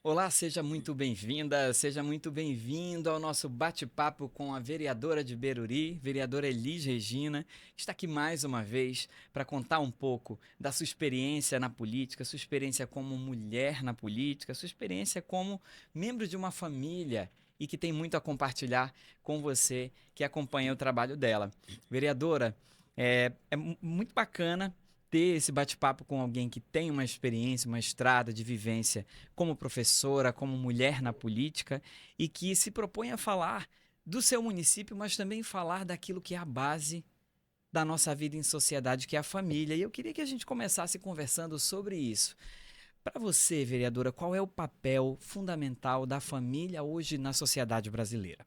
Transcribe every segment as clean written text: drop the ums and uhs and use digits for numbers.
Olá, seja muito bem-vinda, seja muito bem-vindo ao nosso bate-papo com a vereadora de Beruri, vereadora Elis Regina, que está aqui mais uma vez para contar um pouco da sua experiência na política, sua experiência como mulher na política, sua experiência como membro de uma família e que tem muito a compartilhar com você que acompanha o trabalho dela. Vereadora, muito bacana ter esse bate-papo com alguém que tem uma experiência, uma estrada de vivência como professora, como mulher na política e que se propõe a falar do seu município, mas também falar daquilo que é a base da nossa vida em sociedade, que é a família. E eu queria que a gente começasse conversando sobre isso. Para você, vereadora, qual é o papel fundamental da família hoje na sociedade brasileira?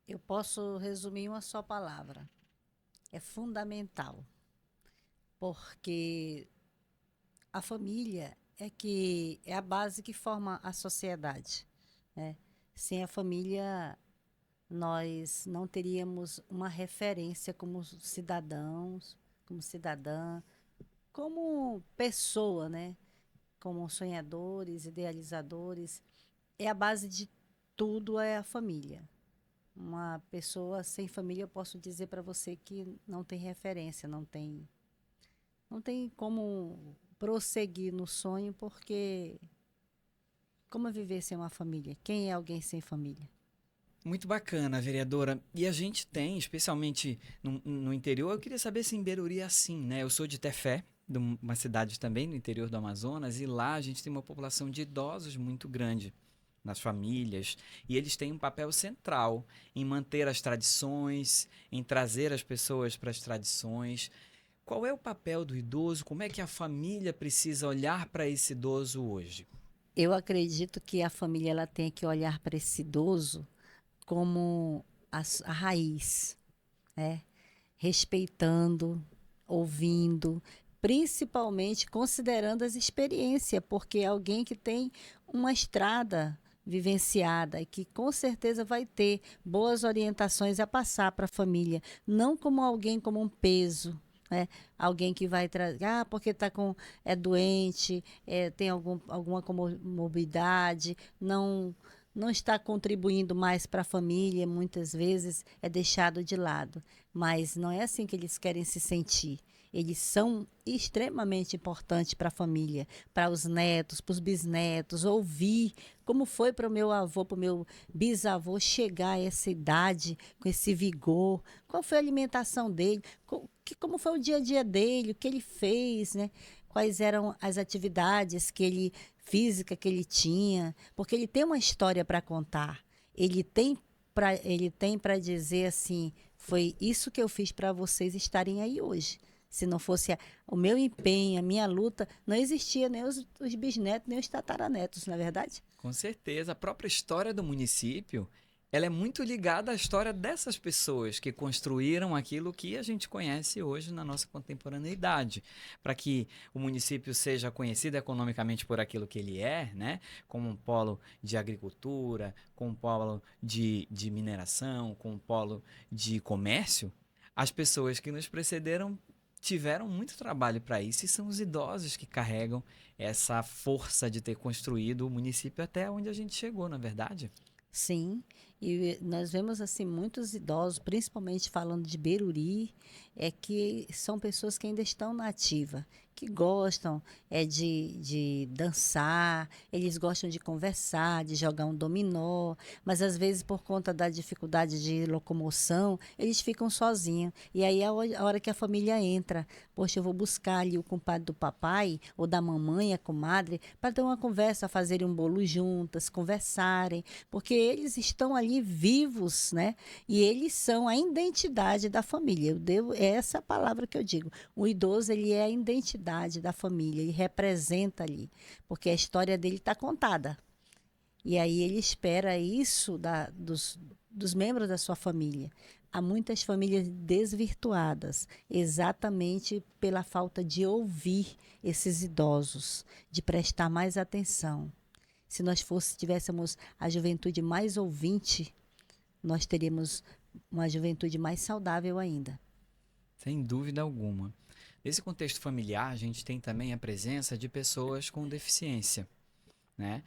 Eu posso resumir em uma só palavra. É fundamental, porque a família é a base que forma a sociedade, né? Sem a família, nós não teríamos uma referência como cidadãos, como cidadã, como pessoa, né? Como sonhadores, idealizadores. É a base de tudo é a família. Uma pessoa sem família, eu posso dizer para você que não tem referência, não tem como prosseguir no sonho, porque como viver sem uma família? Quem é alguém sem família? Muito bacana, vereadora. E a gente tem, especialmente no interior, eu queria saber se em Beruri é assim, né? Eu sou de Tefé, de uma cidade também no interior do Amazonas, e lá a gente tem uma população de idosos muito grande nas famílias, e eles têm um papel central em manter as tradições, em trazer as pessoas para as tradições. Qual é o papel do idoso? Como é que a família precisa olhar para esse idoso hoje? Eu acredito que a família ela tem que olhar para esse idoso como a raiz, né? Respeitando, ouvindo, principalmente considerando as experiências, porque é alguém que tem uma estrada vivenciada e que com certeza vai ter boas orientações a passar para a família, não como alguém como um peso. Né? Alguém que vai trazer, porque é doente, tem alguma comorbidade, não está contribuindo mais para a família, muitas vezes é deixado de lado. Mas não é assim que eles querem se sentir. Eles são extremamente importantes para a família, para os netos, para os bisnetos, ouvir como foi para o meu avô, para o meu bisavô chegar a essa idade, com esse vigor, qual foi a alimentação dele, como foi o dia a dia dele, o que ele fez, né? Quais eram as atividades física que ele tinha, porque ele tem uma história para contar. Ele tem para dizer assim, foi isso que eu fiz para vocês estarem aí hoje. Se não fosse o meu empenho, a minha luta, não existia nem os bisnetos, nem os tataranetos, não é verdade? Com certeza, a própria história do município, ela é muito ligada à história dessas pessoas que construíram aquilo que a gente conhece hoje na nossa contemporaneidade, para que o município seja conhecido economicamente por aquilo que ele é, né? Como um polo de agricultura, como um polo de mineração, como um polo de comércio. As pessoas que nos precederam tiveram muito trabalho para isso e são os idosos que carregam essa força de ter construído o município até onde a gente chegou, na verdade? Sim, e nós vemos assim muitos idosos, principalmente falando de Beruri, que são pessoas que ainda estão na ativa, que gostam de dançar, eles gostam de conversar, de jogar um dominó, mas às vezes por conta da dificuldade de locomoção, eles ficam sozinhos. E aí é a hora que a família entra, poxa, eu vou buscar ali o compadre do papai ou da mamãe, a comadre, para ter uma conversa, fazerem um bolo juntas, conversarem, porque eles estão ali vivos, né? E eles são a identidade da família. É essa palavra que eu digo. O idoso, ele é a identidade da família, ele representa ali, porque a história dele está contada. E aí ele espera isso dos membros da sua família. Há muitas famílias desvirtuadas, exatamente pela falta de ouvir esses idosos, de prestar mais atenção. Se nós tivéssemos a juventude mais ouvinte, nós teríamos uma juventude mais saudável ainda. Sem dúvida alguma. Nesse contexto familiar, a gente tem também a presença de pessoas com deficiência. né?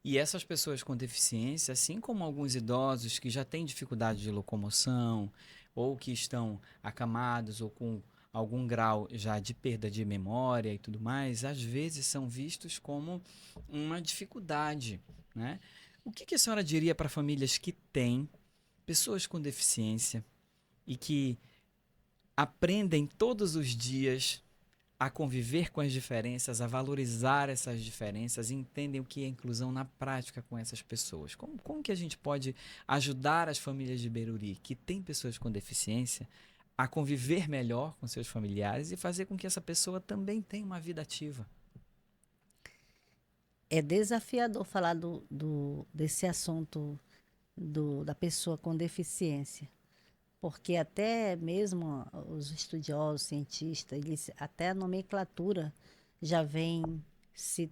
E essas pessoas com deficiência, assim como alguns idosos que já têm dificuldade de locomoção, ou que estão acamados, ou com algum grau já de perda de memória e tudo mais, às vezes são vistos como uma dificuldade, né? O que que a senhora diria para famílias que têm pessoas com deficiência e que aprendem todos os dias a conviver com as diferenças, a valorizar essas diferenças, e entendem o que é inclusão na prática com essas pessoas? Como que a gente pode ajudar as famílias de Beruri que têm pessoas com deficiência a conviver melhor com seus familiares e fazer com que essa pessoa também tenha uma vida ativa? É desafiador falar desse assunto da pessoa com deficiência, porque até mesmo os estudiosos, cientistas, eles, até a nomenclatura já vem se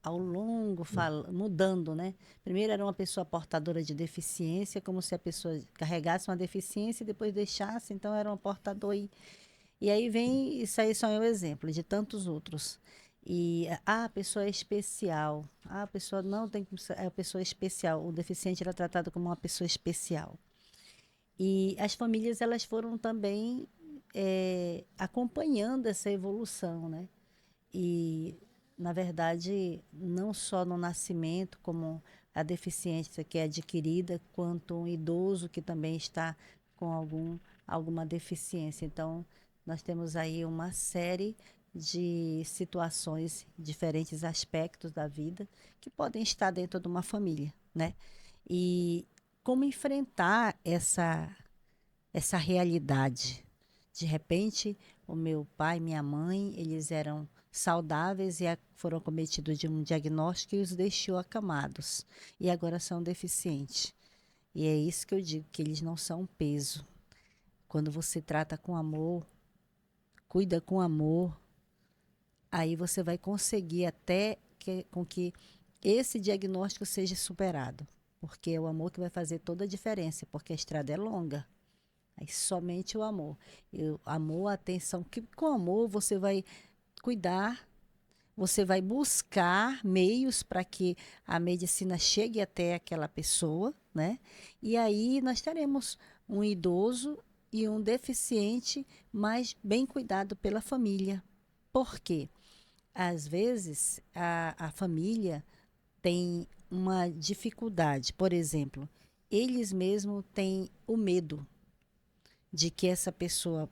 ao longo mudando, né? Primeiro era uma pessoa portadora de deficiência, como se a pessoa carregasse uma deficiência e depois deixasse, então era um portador. E aí vem, isso aí só é um exemplo de tantos outros. E a pessoa é especial. A pessoa não tem como ser, é a pessoa especial. O deficiente era tratado como uma pessoa especial. E as famílias elas foram também acompanhando essa evolução, né? E na verdade não só no nascimento como a deficiência que é adquirida, quanto um idoso que também está com alguma deficiência. Então nós temos aí uma série de situações, diferentes aspectos da vida que podem estar dentro de uma família, né? E como enfrentar essa realidade. De repente, o meu pai e minha mãe, eles eram saudáveis e foram cometidos de um diagnóstico e os deixou acamados. E agora são deficientes. E é isso que eu digo, que eles não são um peso. Quando você trata com amor, cuida com amor, aí você vai conseguir até com que esse diagnóstico seja superado. Porque é o amor que vai fazer toda a diferença, porque a estrada é longa. Aí somente o amor. O amor, a atenção, que com amor você vai cuidar, você vai buscar meios para que a medicina chegue até aquela pessoa, né? E aí nós teremos um idoso e um deficiente, mas bem cuidado pela família. Por quê? Às vezes a família tem uma dificuldade, por exemplo, eles mesmos têm o medo de que essa pessoa,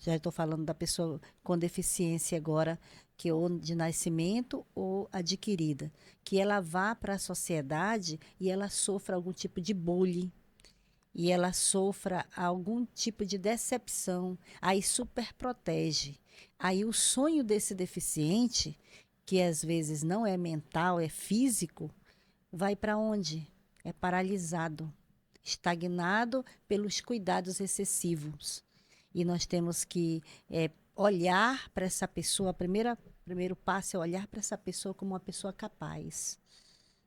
já estou falando da pessoa com deficiência agora, que ou de nascimento ou adquirida, que ela vá para a sociedade e ela sofra algum tipo de bullying, e ela sofra algum tipo de decepção, aí super protege. Aí o sonho desse deficiente, que às vezes não é mental, é físico, vai para onde? É paralisado, estagnado pelos cuidados excessivos. E nós temos que olhar para essa pessoa, primeiro passo é olhar para essa pessoa como uma pessoa capaz,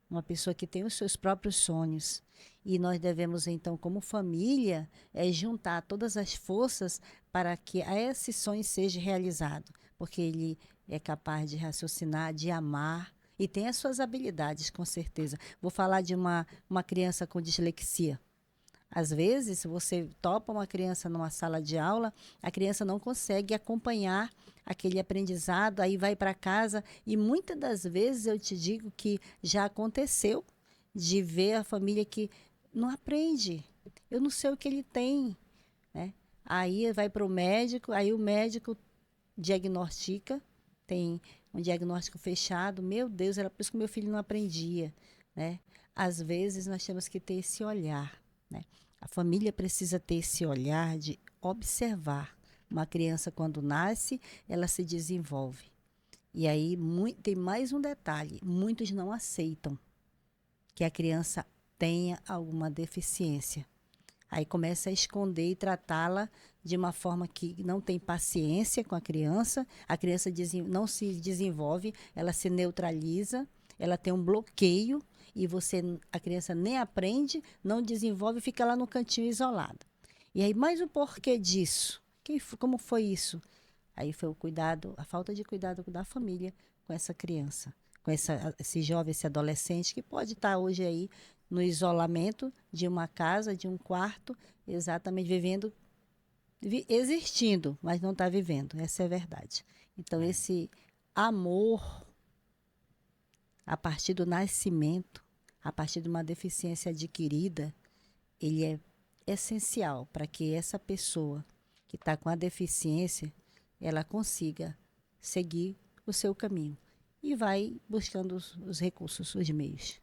uma pessoa que tem os seus próprios sonhos. E nós devemos, então, como família, juntar todas as forças para que esse sonho seja realizado, porque ele é capaz de raciocinar, de amar, e tem as suas habilidades, com certeza. Vou falar de uma criança com dislexia. Às vezes, se você topa uma criança numa sala de aula, a criança não consegue acompanhar aquele aprendizado, aí vai para casa e muitas das vezes eu te digo que já aconteceu de ver a família que não aprende. Eu não sei o que ele tem, né? Aí vai para o médico, aí o médico diagnostica, tem um diagnóstico fechado. Meu Deus, era por isso que meu filho não aprendia, né? Às vezes nós temos que ter esse olhar, né? A família precisa ter esse olhar de observar. Uma criança, quando nasce, ela se desenvolve. E aí tem mais um detalhe: muitos não aceitam que a criança tenha alguma deficiência. Aí começa a esconder e tratá-la de uma forma que não tem paciência com a criança não se desenvolve, ela se neutraliza, ela tem um bloqueio e a criança nem aprende, não desenvolve, fica lá no cantinho isolada. E aí, mais o porquê disso? Como foi isso? Aí foi a falta de cuidado da família com essa criança. com esse jovem, esse adolescente, que pode estar hoje aí no isolamento de uma casa, de um quarto, exatamente vivendo, existindo, mas não está vivendo. Essa é a verdade. Então, esse amor, a partir do nascimento, a partir de uma deficiência adquirida, ele é essencial para que essa pessoa que está com a deficiência, ela consiga seguir o seu caminho e vai buscando os recursos, os meios.